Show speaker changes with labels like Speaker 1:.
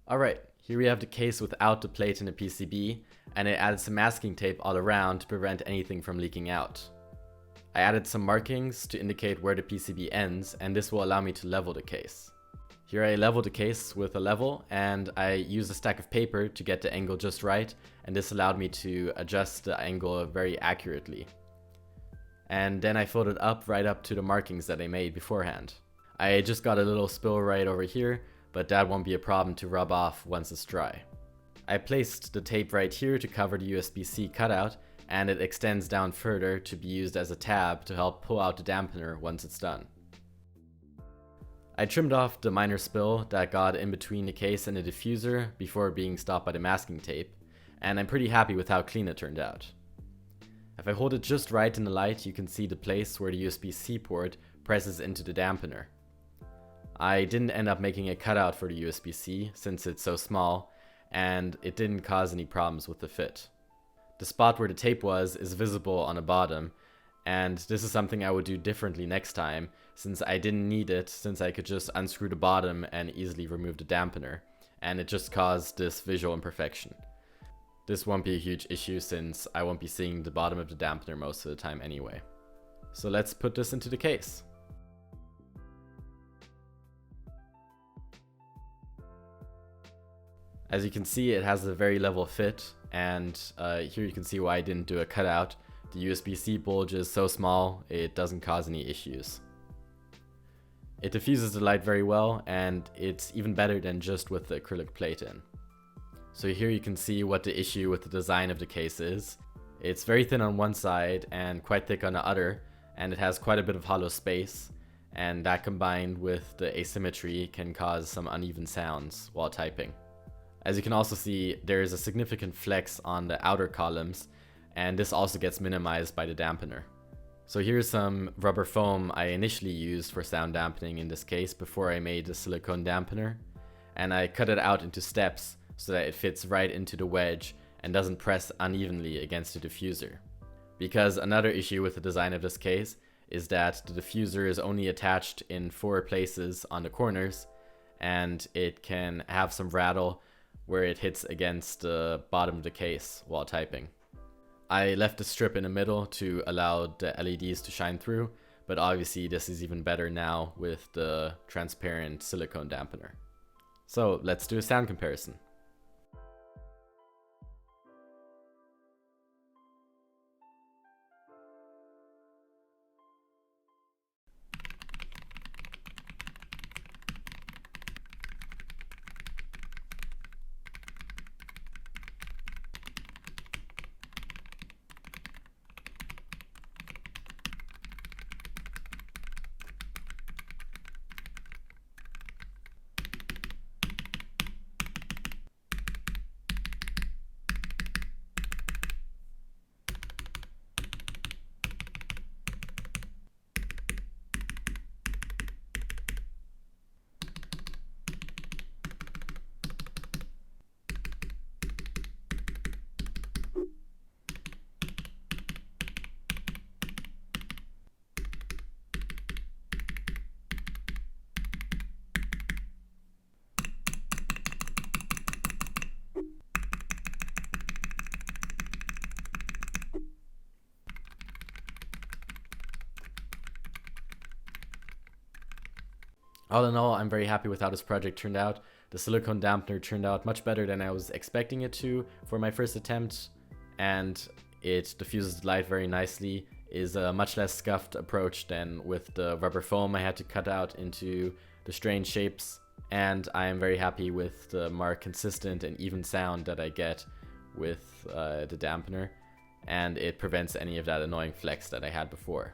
Speaker 1: Alright, here we have the case without the plate in the PCB, and it added some masking tape all around to prevent anything from leaking out. I added some markings to indicate where the PCB ends, and this will allow me to level the case. Here I leveled the case with a level, and I used a stack of paper to get the angle just right, and this allowed me to adjust the angle very accurately. And then I filled it up right up to the markings that I made beforehand. I just got a little spill right over here, but that won't be a problem to rub off once it's dry. I placed the tape right here to cover the USB-C cutout, and it extends down further to be used as a tab to help pull out the dampener once it's done. I trimmed off the minor spill that got in between the case and the diffuser before being stopped by the masking tape, and I'm pretty happy with how clean it turned out. If I hold it just right in the light, you can see the place where the USB-C port presses into the dampener. I didn't end up making a cutout for the USB-C since it's so small, and it didn't cause any problems with the fit. The spot where the tape was is visible on the bottom, and this is something I would do differently next time, since I didn't need it, since I could just unscrew the bottom and easily remove the dampener, and it just caused this visual imperfection. This won't be a huge issue since I won't be seeing the bottom of the dampener most of the time anyway. So let's put this into the case. As you can see, it has a very level fit, and here you can see why I didn't do a cutout. The USB-C bulge is so small, it doesn't cause any issues. It diffuses the light very well, and it's even better than just with the acrylic plate in. So here you can see what the issue with the design of the case is. It's very thin on one side and quite thick on the other, and it has quite a bit of hollow space, and that combined with the asymmetry can cause some uneven sounds while typing. As you can also see, there is a significant flex on the outer columns, and this also gets minimized by the dampener. So here's some rubber foam I initially used for sound dampening in this case before I made the silicone dampener, and I cut it out into steps so that it fits right into the wedge and doesn't press unevenly against the diffuser. Because another issue with the design of this case is that the diffuser is only attached in 4 places on the corners, and it can have some rattle where it hits against the bottom of the case while typing. I left a strip in the middle to allow the LEDs to shine through, but obviously this is even better now with the transparent silicone dampener. So let's do a sound comparison. All in all, I'm very happy with how this project turned out. The silicone dampener turned out much better than I was expecting it to for my first attempt, and it diffuses the light very nicely, is a much less scuffed approach than with the rubber foam I had to cut out into the strange shapes, and I am very happy with the more consistent and even sound that I get with the dampener, and it prevents any of that annoying flex that I had before.